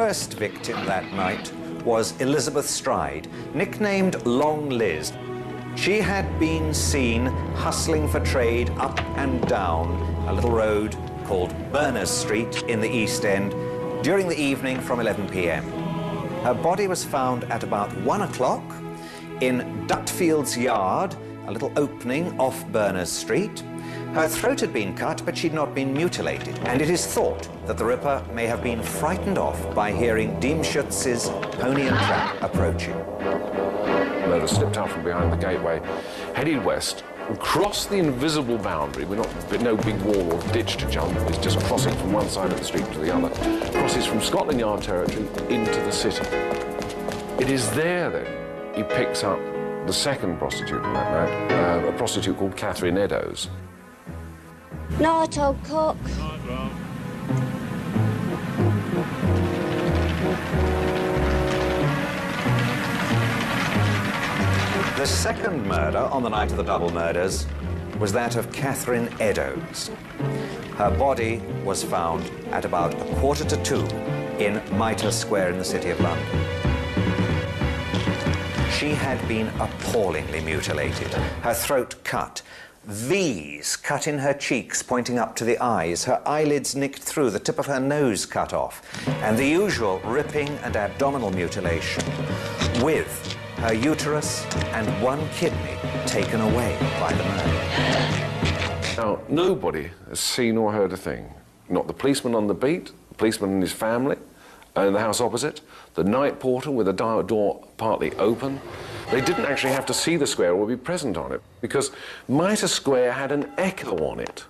first victim that night was Elizabeth Stride, nicknamed Long Liz. She had been seen hustling for trade up and down a little road called Berners Street in the East End during the evening from 11 p.m. Her body was found at about 1 o'clock in Dutfield's Yard, a little opening off Berners Street. Her throat had been cut, but she'd not been mutilated, and it is thought that the Ripper may have been frightened off by hearing Diemschutz's pony and trap approaching. Murderer slipped out from behind the gateway, headed west, and crossed the invisible boundary. No big wall or ditch to jump. It's just crossing from one side of the street to the other. Crosses from Scotland Yard territory into the city. It is there, then, he picks up the second prostitute on that night, a prostitute called Catherine Eddowes. Night, old cock. The second murder on the night of the double murders was that of Catherine Eddowes. Her body was found at about 1:45 in Mitre Square in the City of London. She had been appallingly mutilated, her throat cut, V's cut in her cheeks pointing up to the eyes, her eyelids nicked through, the tip of her nose cut off, and the usual ripping and abdominal mutilation, with her uterus and one kidney taken away by the murder. Now, nobody has seen or heard a thing. Not the policeman on the beat, the policeman and his family in the house opposite, the night porter with the door partly open. They didn't actually have to see the square or be present on it, because Mitre Square had an echo on it.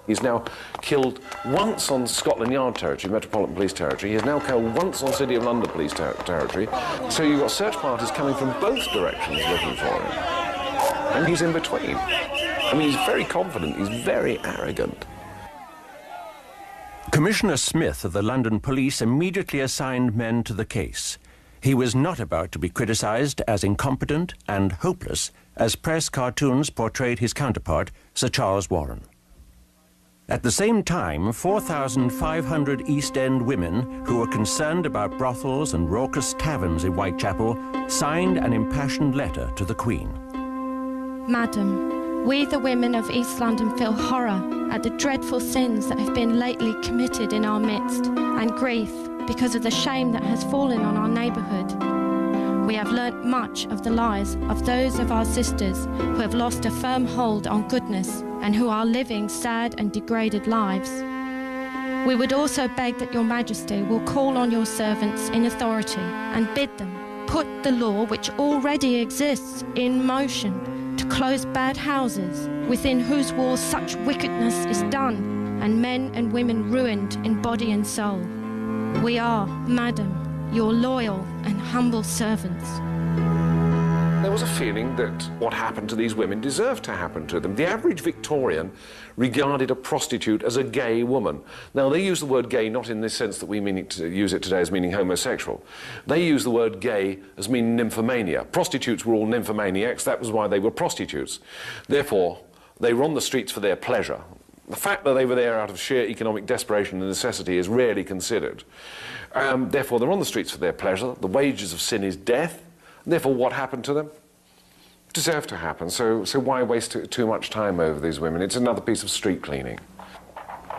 He's now killed once on Scotland Yard territory, Metropolitan Police territory. He's now killed once on City of London Police territory. So you've got search parties coming from both directions looking for him. And he's in between. I mean, he's very confident, he's very arrogant. Commissioner Smith of the London Police immediately assigned men to the case. He was not about to be criticised as incompetent and hopeless as press cartoons portrayed his counterpart, Sir Charles Warren. At the same time, 4,500 East End women who were concerned about brothels and raucous taverns in Whitechapel signed an impassioned letter to the Queen. Madam, we the women of East London feel horror at the dreadful sins that have been lately committed in our midst, and grief because of the shame that has fallen on our neighbourhood. We have learnt much of the lies of those of our sisters who have lost a firm hold on goodness and who are living sad and degraded lives. We would also beg that your Majesty will call on your servants in authority and bid them put the law which already exists in motion to close bad houses within whose walls such wickedness is done and men and women ruined in body and soul. We are, Madam, your loyal and humble servants. There was a feeling that what happened to these women deserved to happen to them. The average Victorian regarded a prostitute as a gay woman. Now, they use the word gay not in this sense that we use it today as meaning homosexual. They use the word gay as meaning nymphomania. Prostitutes were all nymphomaniacs. That was why they were prostitutes. Therefore, they were on the streets for their pleasure. The fact that they were there out of sheer economic desperation and necessity is rarely considered. Therefore, they're on the streets for their pleasure. The wages of sin is death. Therefore, what happened to them deserved to happen. So why waste too much time over these women? It's another piece of street cleaning.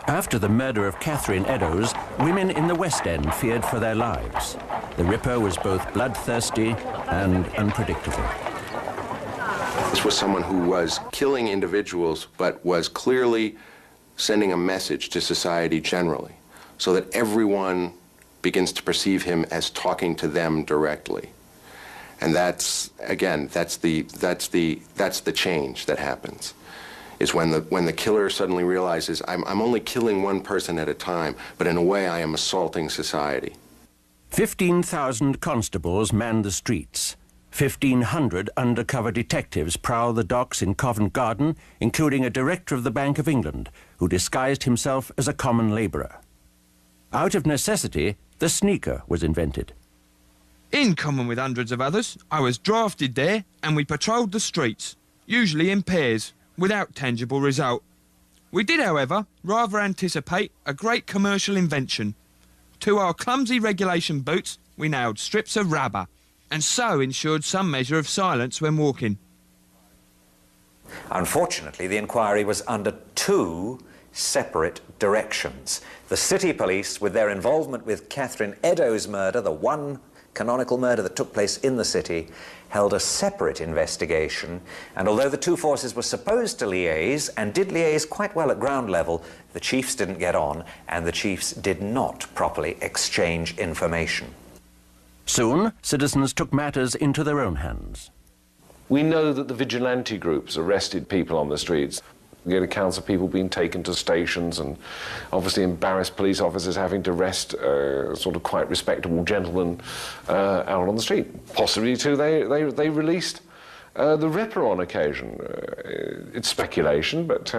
After the murder of Catherine Eddowes, women in the West End feared for their lives. The Ripper was both bloodthirsty and unpredictable. This was someone who was killing individuals, but was clearly sending a message to society generally, so that everyone begins to perceive him as talking to them directly. And that's, again, that's the change that happens. Is when the killer suddenly realizes, I'm only killing one person at a time, but in a way I am assaulting society. 15,000 constables manned the streets. 1,500 undercover detectives prowl the docks in Covent Garden, including a director of the Bank of England, who disguised himself as a common labourer. Out of necessity, the sneaker was invented. In common with hundreds of others, I was drafted there and we patrolled the streets, usually in pairs, without tangible result. We did, however, rather anticipate a great commercial invention. To our clumsy regulation boots, we nailed strips of rubber, and so ensured some measure of silence when walking. Unfortunately, the inquiry was under two separate directions. The city police, with their involvement with Catherine Eddowes' murder, the one canonical murder that took place in the city, held a separate investigation, and although the two forces were supposed to liaise, and did liaise quite well at ground level, the chiefs didn't get on, and the chiefs did not properly exchange information. Soon, citizens took matters into their own hands. We know that the vigilante groups arrested people on the streets. We get accounts of people being taken to stations and obviously embarrassed police officers having to arrest sort of quite respectable gentlemen out on the street. Possibly, too, they released the Ripper on occasion. It's speculation, but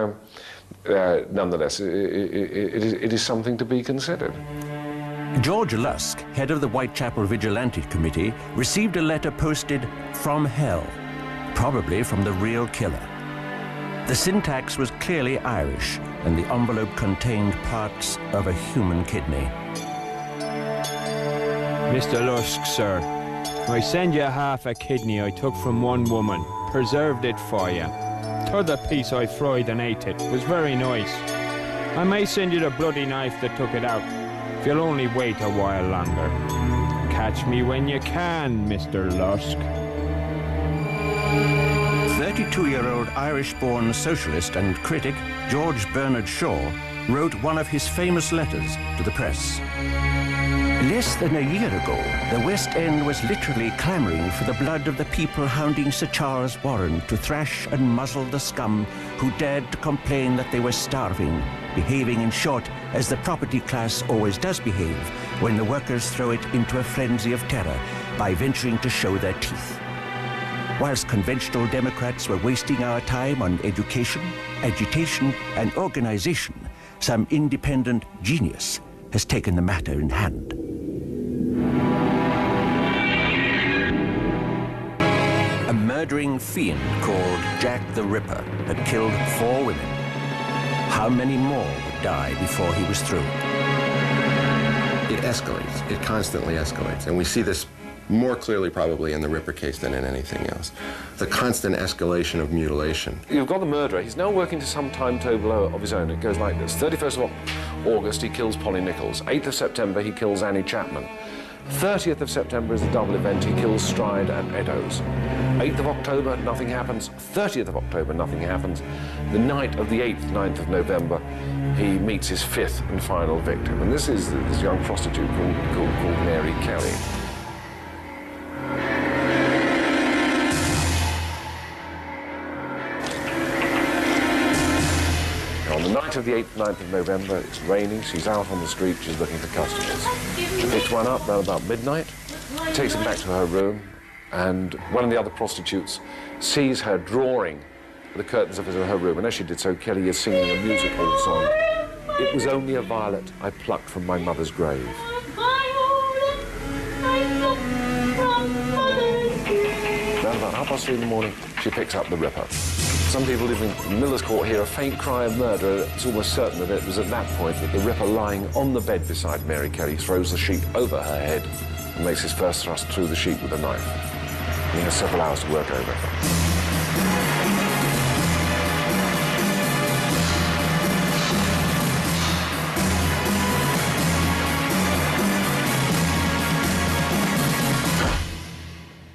nonetheless, it is something to be considered. George Lusk, head of the Whitechapel Vigilante Committee, received a letter posted from hell, probably from the real killer. The syntax was clearly Irish, and the envelope contained parts of a human kidney. Mr. Lusk, sir, I send you half a kidney I took from one woman, preserved it for you. T'other piece I fried and ate it, was very nice. I may send you the bloody knife that took it out, if you'll only wait a while longer. Catch me when you can, Mr. Lusk. 32-year-old Irish-born socialist and critic George Bernard Shaw wrote one of his famous letters to the press. Less than a year ago, the West End was literally clamouring for the blood of the people hounding Sir Charles Warren to thrash and muzzle the scum who dared to complain that they were starving, behaving, in short, as the property class always does behave when the workers throw it into a frenzy of terror by venturing to show their teeth. Whilst conventional Democrats were wasting our time on education, agitation, and organisation, some independent genius has taken the matter in hand. A murdering fiend called Jack the Ripper had killed 4 women. How many more would die before he was through? It escalates. It constantly escalates. And we see this more clearly probably in the Ripper case than in anything else. The constant escalation of mutilation. You've got the murderer. He's now working to some timetable of his own. It goes like this. 31st of August, he kills Polly Nichols. 8th of September, he kills Annie Chapman. 30th of September is a double event. He kills Stride and Eddowes. 8th of October, nothing happens. 30th of October, nothing happens. The night of the 8th, 9th of November, he meets his 5th and final victim. And this is this young prostitute called Mary Kelly. On the night of the 8th, 9th of November, it's raining, she's out on the street, she's looking for customers. She picks one up around about midnight, takes him back to her room, and one of the other prostitutes sees her drawing the curtains of her room, and as she did so, Kelly is singing a musical song. It was only a violet I plucked from my mother's grave. Around about 3:30 in the morning, she picks up the Ripper. Some people living in Miller's Court hear a faint cry of murder. It's almost certain that it was at that point that the Ripper, lying on the bed beside Mary Kelly, throws the sheet over her head and makes his first thrust through the sheet with a knife. He has several hours to work over.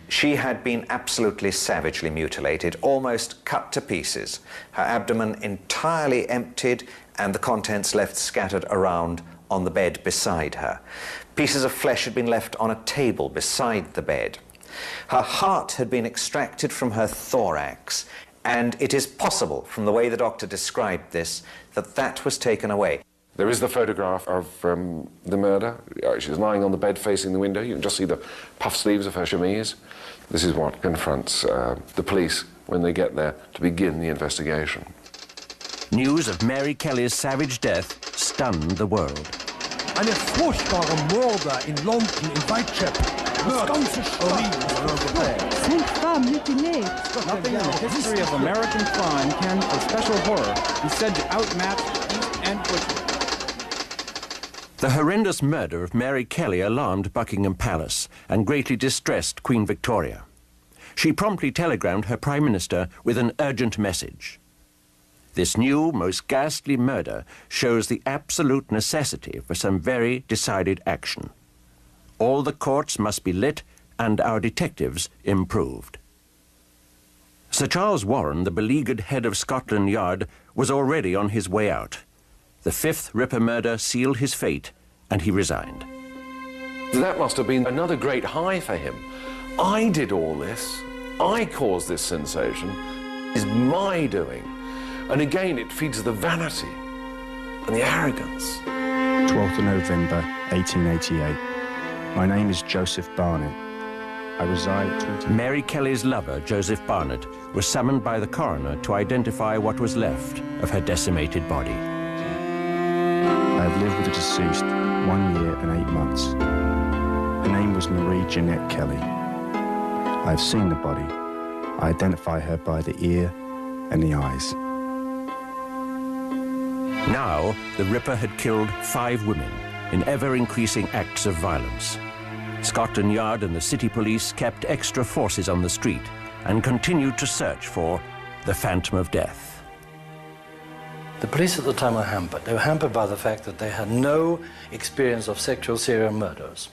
She had been absolutely savagely mutilated, almost cut to pieces, her abdomen entirely emptied and the contents left scattered around on the bed beside her. Pieces of flesh had been left on a table beside the bed. Her heart had been extracted from her thorax, and it is possible, from the way the doctor described this, that that was taken away. There is the photograph of the murder. She's lying on the bed facing the window. You can just see the puff sleeves of her chemise. This is what confronts the police when they get there to begin the investigation. News of Mary Kelly's savage death stunned the world. Eine furchtbare Morde in London, in Whitechapel. Nothing in the history of American crime can, for special horror, be said to outmatch East End butchery. The horrendous murder of Mary Kelly alarmed Buckingham Palace and greatly distressed Queen Victoria. She promptly telegrammed her Prime Minister with an urgent message. This new, most ghastly murder shows the absolute necessity for some very decided action. All the courts must be lit and our detectives improved. Sir Charles Warren, the beleaguered head of Scotland Yard, was already on his way out. The fifth Ripper murder sealed his fate, and he resigned. That must have been another great high for him. I did all this. I caused this sensation. It's my doing. And again, it feeds the vanity and the arrogance. 12th of November, 1888. My name is Joseph Barnett. I reside at Mary Kelly's lover, Joseph Barnett, was summoned by the coroner to identify what was left of her decimated body. I have lived with the deceased 1 year and 8 months. Her name was Marie Jeanette Kelly. I have seen the body. I identify her by the ear and the eyes. Now, the Ripper had killed 5 women in ever-increasing acts of violence. Scotland Yard and the city police kept extra forces on the street and continued to search for the Phantom of Death. The police at the time were hampered. They were hampered by the fact that they had no experience of sexual serial murders.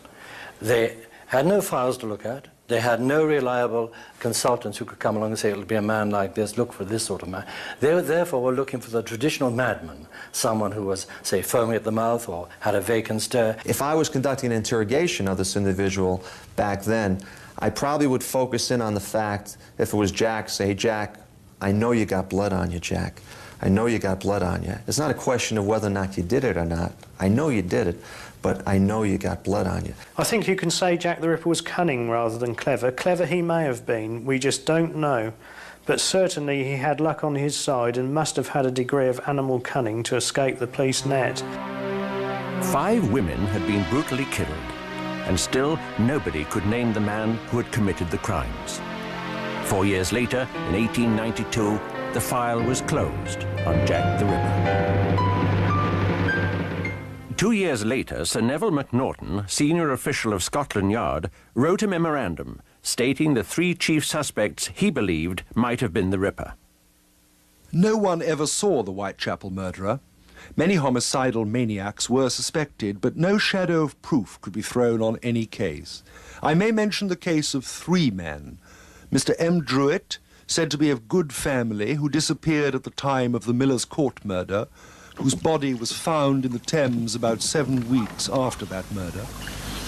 They had no files to look at. They had no reliable consultants who could come along and say, it'll be a man like this, look for this sort of man. They therefore were looking for the traditional madman, someone who was, say, foamy at the mouth or had a vacant stare. If I was conducting an interrogation of this individual back then, I probably would focus in on the fact, if it was Jack, say, Jack, I know you got blood on you, Jack. I know you got blood on you. It's not a question of whether or not you did it or not. I know you did it, but I know you got blood on you. I think you can say Jack the Ripper was cunning rather than clever. Clever he may have been, we just don't know. But certainly he had luck on his side and must have had a degree of animal cunning to escape the police net. 5 women had been brutally killed, and still nobody could name the man who had committed the crimes. 4 years later, in 1892, the file was closed on Jack the Ripper. 2 years later, Sir Neville Macnaghten, senior official of Scotland Yard, wrote a memorandum stating the 3 chief suspects he believed might have been the Ripper. No one ever saw the Whitechapel murderer. Many homicidal maniacs were suspected, but no shadow of proof could be thrown on any case. I may mention the case of 3 men. Mr. M. Druitt, said to be of good family, who disappeared at the time of the Miller's Court murder, whose body was found in the Thames about 7 weeks after that murder.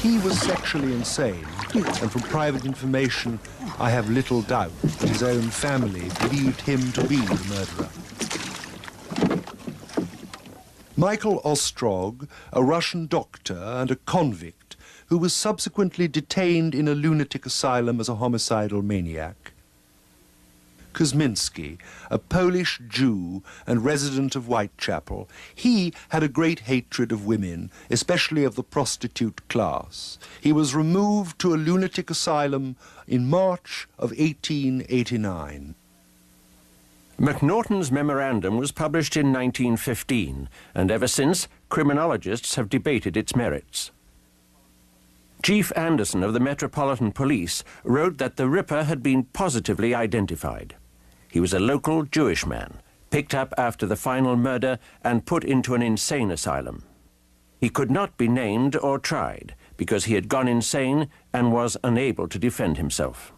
He was sexually insane, and from private information, I have little doubt that his own family believed him to be the murderer. Michael Ostrog, a Russian doctor and a convict, who was subsequently detained in a lunatic asylum as a homicidal maniac. Kuzminski, a Polish Jew and resident of Whitechapel. He had a great hatred of women, especially of the prostitute class. He was removed to a lunatic asylum in March of 1889. Macnaghten's memorandum was published in 1915, and ever since, criminologists have debated its merits. Chief Anderson of the Metropolitan Police wrote that the Ripper had been positively identified. He was a local Jewish man, picked up after the final murder and put into an insane asylum. He could not be named or tried because he had gone insane and was unable to defend himself.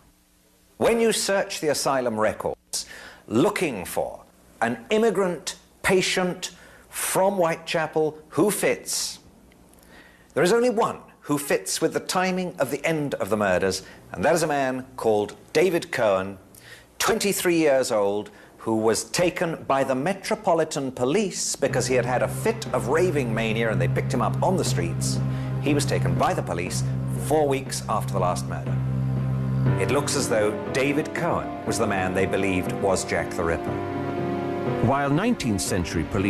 When you search the asylum records looking for an immigrant patient from Whitechapel who fits, there is only one who fits with the timing of the end of the murders, and that is a man called David Cohen, 23 years old, who was taken by the Metropolitan Police because he had had a fit of raving mania and they picked him up on the streets. He was taken by the police 4 weeks after the last murder. It looks as though David Cohen was the man they believed was Jack the Ripper. While 19th century police